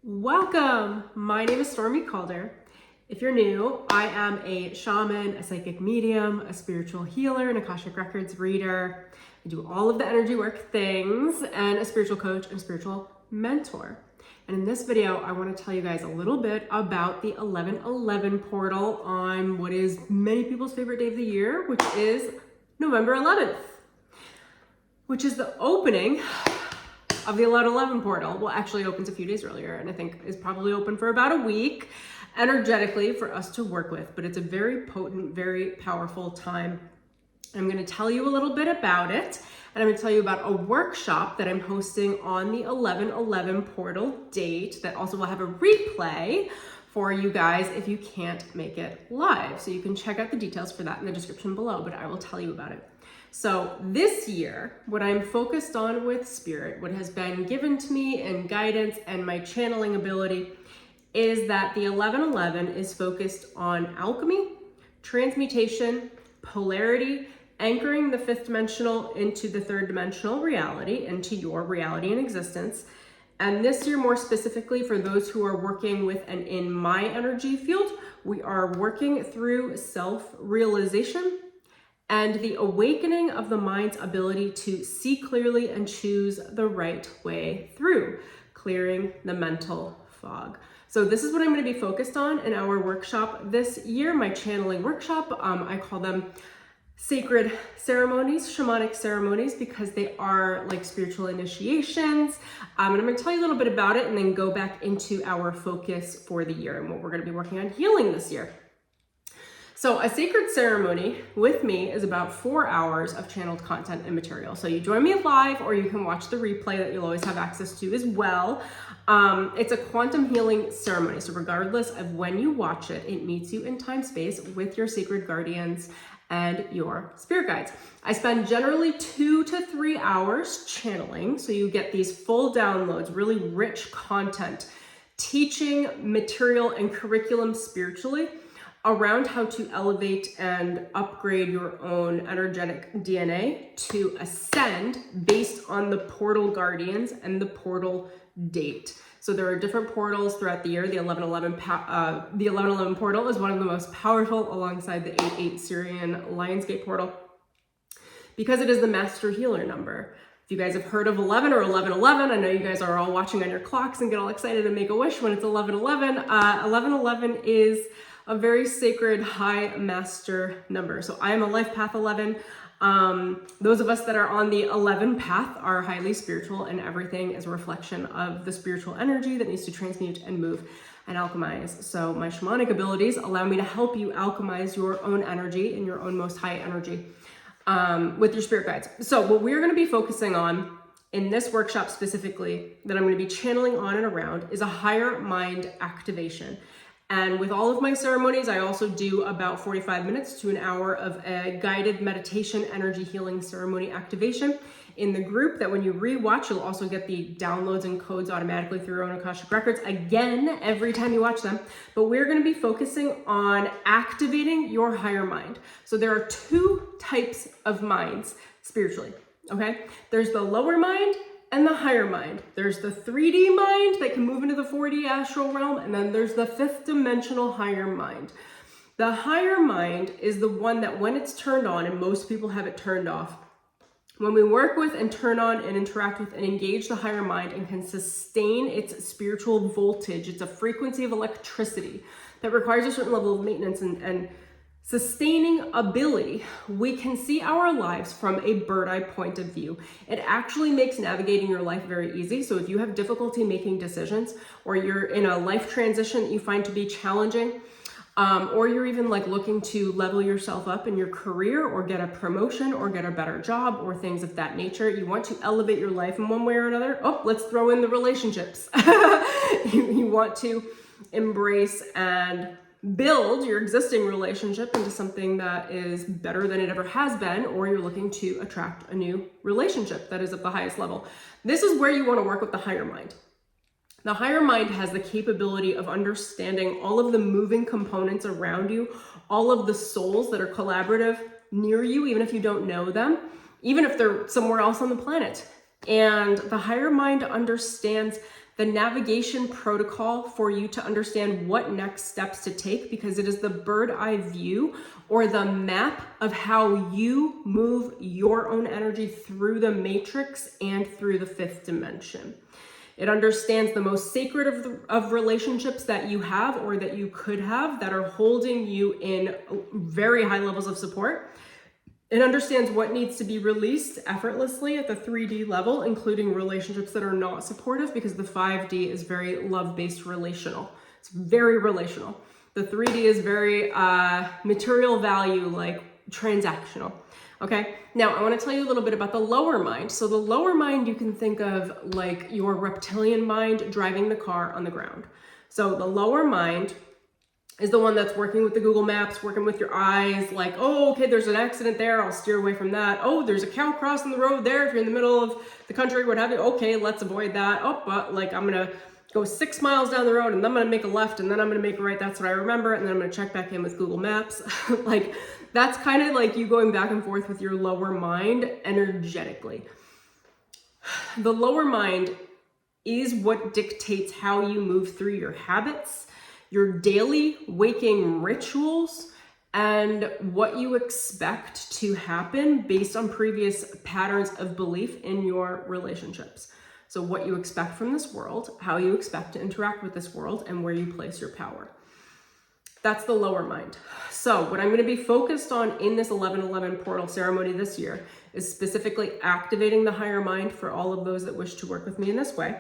Welcome! My name is Stormie Calder. If you're new, I am a shaman, a psychic medium, a spiritual healer, an Akashic Records reader. I do all of the energy work things, and a spiritual coach and spiritual mentor. And in this video, I want to tell you guys a little bit about the 11/11 portal on what is many people's favorite day of the year, which is November 11th, which is the opening of the 11/11 portal. Well, actually it opens a few days earlier, and I think is probably open for about a week energetically for us to work with, but it's a very potent, very powerful time. I'm going to tell you a little bit about it, and I'm going to tell you about a workshop that I'm hosting on the 11/11 portal date that also will have a replay for you guys if you can't make it live. So you can check out the details for that in the description below, but I will tell you about it. So this year, what I'm focused on with spirit, what has been given to me in guidance and my channeling ability, is that the 11/11 is focused on alchemy, transmutation, polarity, anchoring the fifth dimensional into the third dimensional reality, into your reality and existence. And this year, more specifically for those who are working with and in my energy field, we are working through self-realization and the awakening of the mind's ability to see clearly and choose the right way through, clearing the mental fog. So this is what I'm going to be focused on in our workshop this year, my channeling workshop. I call them sacred ceremonies, shamanic ceremonies, because they are like spiritual initiations. And I'm going to tell you a little bit about it and then go back into our focus for the year and what we're going to be working on healing this year. So a sacred ceremony with me is about 4 hours of channeled content and material. So you join me live or you can watch the replay that you'll always have access to as well. It's a quantum healing ceremony. So regardless of when you watch it, it meets you in time space with your sacred guardians and your spirit guides. I spend generally 2 to 3 hours channeling. So you get these full downloads, really rich content, teaching material and curriculum spiritually around how to elevate and upgrade your own energetic DNA to ascend based on the portal guardians and the portal date. So there are different portals throughout the year. The 11/11 portal is one of the most powerful alongside the 8/8 Syrian Lionsgate portal because it is the master healer number. If you guys have heard of 11 or 11/11, I know you guys are all watching on your clocks and get all excited and make a wish when it's 11/11. 11/11 is a very sacred high master number. So I am a life path 11. Those of us that are on the 11 path are highly spiritual, and everything is a reflection of the spiritual energy that needs to transmute and move and alchemize. So my shamanic abilities allow me to help you alchemize your own energy and your own most high energy with your spirit guides. So what we're going to be focusing on in this workshop specifically that I'm going to be channeling on and around is a higher mind activation. And with all of my ceremonies, I also do about 45 minutes to an hour of a guided meditation energy healing ceremony activation in the group that when you rewatch, you'll also get the downloads and codes automatically through your own Akashic Records again every time you watch them. But we're going to be focusing on activating your higher mind. So there are 2 types of minds spiritually, okay? There's the lower mind and the higher mind. There's the 3D mind that can move into the 4D astral realm, and then there's the 5th dimensional higher mind. The higher mind is the one that when it's turned on, and most people have it turned off, when we work with and turn on and interact with and engage the higher mind and can sustain its spiritual voltage, it's a frequency of electricity that requires a certain level of maintenance and sustaining ability, we can see our lives from a bird's eye point of view. It actually makes navigating your life very easy. So if you have difficulty making decisions, or you're in a life transition that you find to be challenging, or you're even like looking to level yourself up in your career or get a promotion or get a better job or things of that nature, you want to elevate your life in one way or another. Oh, let's throw in the relationships. You want to embrace and build your existing relationship into something that is better than it ever has been, or you're looking to attract a new relationship that is at the highest level. This is where you want to work with the higher mind. The higher mind has the capability of understanding all of the moving components around you, all of the souls that are collaborative near you, even if you don't know them, even if they're somewhere else on the planet. And the higher mind understands the navigation protocol for you to understand what next steps to take, because it is the bird eye view or the map of how you move your own energy through the matrix and through the fifth dimension. It understands the most sacred of relationships that you have or that you could have that are holding you in very high levels of support. It understands what needs to be released effortlessly at the 3D level, including relationships that are not supportive, because the 5D is very love-based relational. It's very relational. The 3D is very material value, like transactional. Okay, now I want to tell you a little bit about the lower mind. So the lower mind, you can think of like your reptilian mind driving the car on the ground. So the lower mind is the one that's working with the Google Maps, working with your eyes, like, oh, okay, there's an accident there, I'll steer away from that. Oh, there's a cow crossing the road there if you're in the middle of the country, what have you. Okay, let's avoid that. Oh, but like I'm gonna go 6 miles down the road and then I'm gonna make a left and then I'm gonna make a right. That's what I remember. And then I'm gonna check back in with Google Maps. Like that's kind of like you going back and forth with your lower mind energetically. The lower mind is what dictates how you move through your habits, your daily waking rituals, and what you expect to happen based on previous patterns of belief in your relationships. So what you expect from this world, how you expect to interact with this world, and where you place your power. That's the lower mind. So what I'm going to be focused on in this 1111 portal ceremony this year is specifically activating the higher mind for all of those that wish to work with me in this way.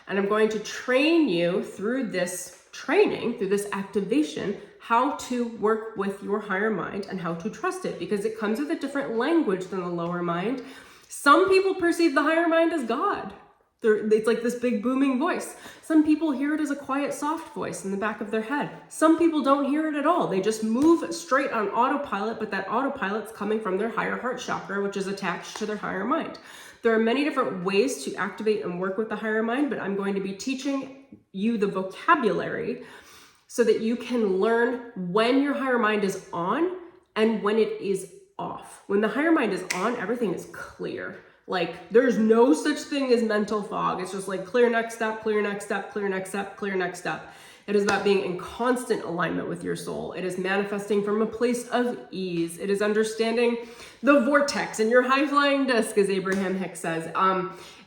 And I'm going to train you through this training, through this activation, how to work with your higher mind and how to trust it, because it comes with a different language than the lower mind. Some people perceive the higher mind as God. It's like this big booming voice. Some people hear it as a quiet, soft voice in the back of their head. Some people don't hear it at all. They just move straight on autopilot, but that autopilot's coming from their higher heart chakra, which is attached to their higher mind. There are many different ways to activate and work with the higher mind, but I'm going to be teaching you the vocabulary so that you can learn when your higher mind is on and when it is off. When the higher mind is on, everything is clear. Like there's no such thing as mental fog. It's just like clear next step, clear next step, clear next step, clear next step. It is about being in constant alignment with your soul. It is manifesting from a place of ease. It is understanding the vortex in your high-flying disc, as Abraham Hicks says.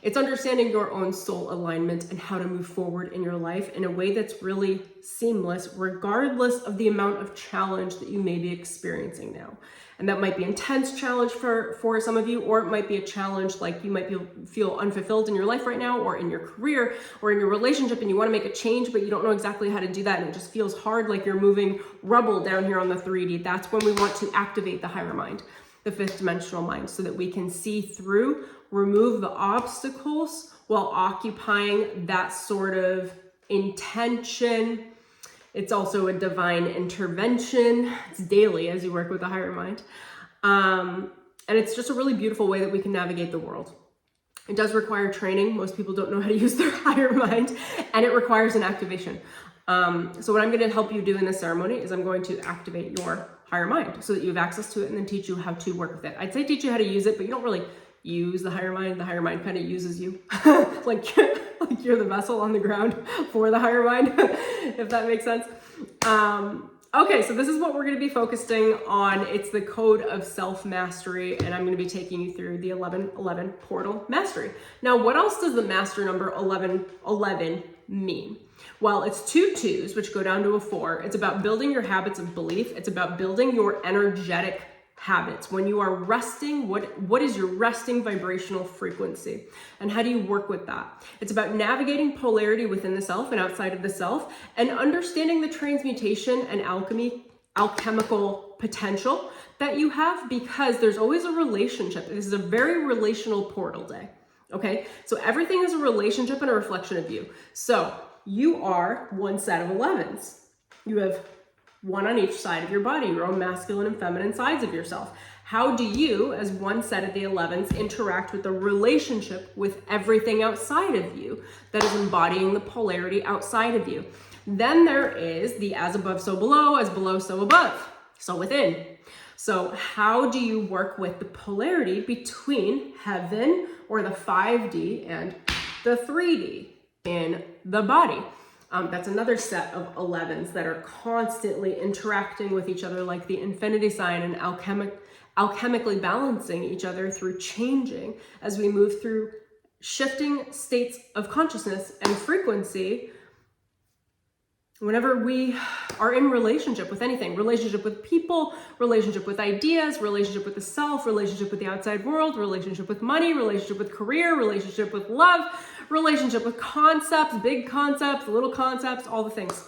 It's understanding your own soul alignment and how to move forward in your life in a way that's really seamless, regardless of the amount of challenge that you may be experiencing now. And that might be intense challenge for some of you, or it might be a challenge like you might feel unfulfilled in your life right now, or in your career, or in your relationship, and you want to make a change, but you don't know exactly how to do that, and it just feels hard, like you're moving rubble down here on the 3D. That's when we want to activate the higher mind, the fifth dimensional mind, so that we can see through, remove the obstacles while occupying that sort of intention. It's also a divine intervention. It's daily as you work with the higher mind. And it's just a really beautiful way that we can navigate the world. It does require training. Most people don't know how to use their higher mind, and it requires an activation. So what I'm going to help you do in this ceremony is I'm going to activate your higher mind so that you have access to it, and then teach you how to work with it. I'd say teach you how to use it, but you don't really use the higher mind. The higher mind kind of uses you. like you're the vessel on the ground for the higher mind, if that makes sense. Okay, so this is what we're going to be focusing on. It's the code of self-mastery, and I'm going to be taking you through the 1111 portal mastery. Now, what else does the master number 1111 mean? Well, it's 2 2s, which go down to a 4. It's about building your habits of belief. It's about building your energetic habits. When you are resting, what is your resting vibrational frequency, and how do you work with that? It's about navigating polarity within the self and outside of the self, and understanding the transmutation and alchemical potential that you have, because there's always a relationship. This is a very relational portal day. Okay, so everything is a relationship and a reflection of you. So you are one set of 11s. You have one on each side of your body, your own masculine and feminine sides of yourself. How do you, as one set of the 11s, interact with the relationship with everything outside of you that is embodying the polarity outside of you? Then there is the as above, so below, as below, so above, so within. So how do you work with the polarity between heaven, or the 5D, and the 3D? in the body. That's another set of 11s that are constantly interacting with each other like the infinity sign and alchemically balancing each other through changing as we move through shifting states of consciousness and frequency. Whenever we are in relationship with anything, relationship with people, relationship with ideas, relationship with the self, relationship with the outside world, relationship with money, relationship with career, relationship with love, relationship with concepts, big concepts, little concepts, all the things.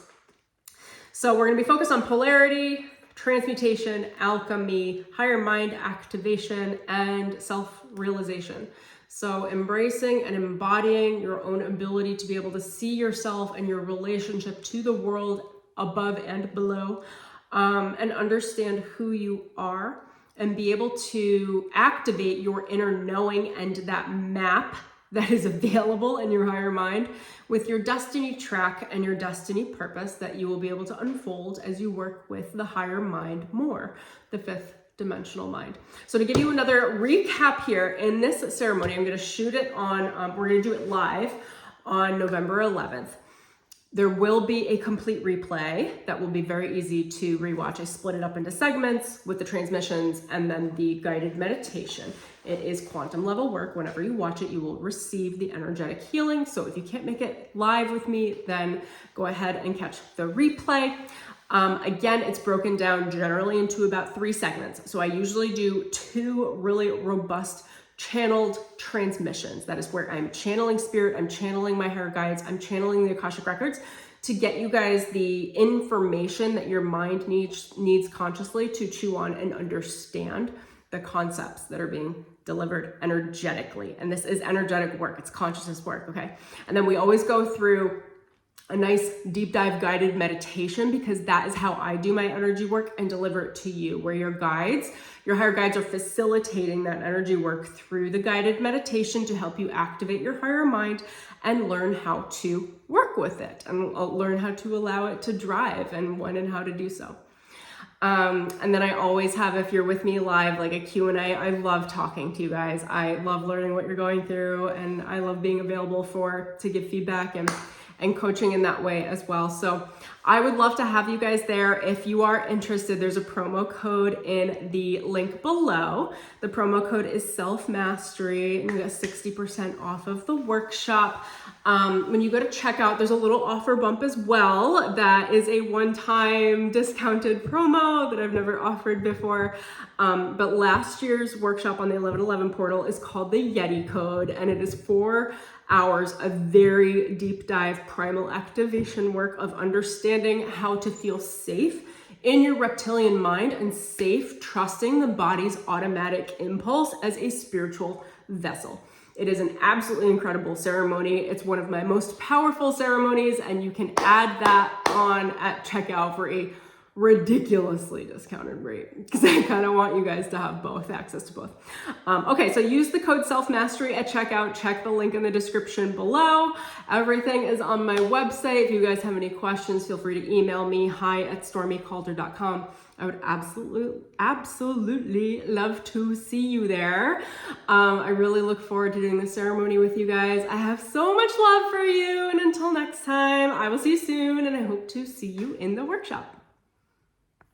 So we're going to be focused on polarity, transmutation, alchemy, higher mind activation, and self-realization. So embracing and embodying your own ability to be able to see yourself and your relationship to the world above and below, and understand who you are and be able to activate your inner knowing and that map that is available in your higher mind with your destiny track and your destiny purpose that you will be able to unfold as you work with the higher mind more, the fifth dimensional mind. So to give you another recap here, in this ceremony, I'm going to shoot it on, we're going to do it live on November 11th. There will be a complete replay that will be very easy to rewatch. I split it up into segments with the transmissions and then the guided meditation. It is quantum level work. Whenever you watch it, you will receive the energetic healing. So if you can't make it live with me, then go ahead and catch the replay. Again, it's broken down generally into about 3 segments. So I usually do 2 really robust channeled transmissions. That is where I'm channeling spirit, I'm channeling my higher guides, I'm channeling the Akashic records to get you guys the information that your mind needs consciously to chew on and understand the concepts that are being delivered energetically. And this is energetic work, it's consciousness work, okay? And then we always go through a nice deep dive guided meditation, because that is how I do my energy work and deliver it to you, where your guides, your higher guides, are facilitating that energy work through the guided meditation to help you activate your higher mind and learn how to work with it and learn how to allow it to drive and when and how to do so. And then I always have, if you're with me live, like a Q&A. I love talking to you guys. I love learning what you're going through, and I love being available to give feedback and coaching in that way as well. So I would love to have you guys there. If you are interested, there's a promo code in the link below. The promo code is self-mastery, and you get 60% off of the workshop. When you go to checkout, there's a little offer bump as well. That is a one-time discounted promo that I've never offered before. But last year's workshop on the 1111 portal is called the Yeti Code, and it is 4 hours of very deep dive primal activation work of understanding how to feel safe in your reptilian mind and safe trusting the body's automatic impulse as a spiritual vessel. It is an absolutely incredible ceremony. It's one of my most powerful ceremonies, and you can add that on at checkout for a ridiculously discounted rate, because I kind of want you guys to have both, access to both. Okay, so use the code self-mastery at checkout. Check the link in the description below. Everything is on my website. If you guys have any questions, feel free to email me, hi@stormiecalder.com. I would absolutely love to see you there. I really look forward to doing the ceremony with you guys. I have so much love for you, and until next time, I will see you soon, and I hope to see you in the workshop.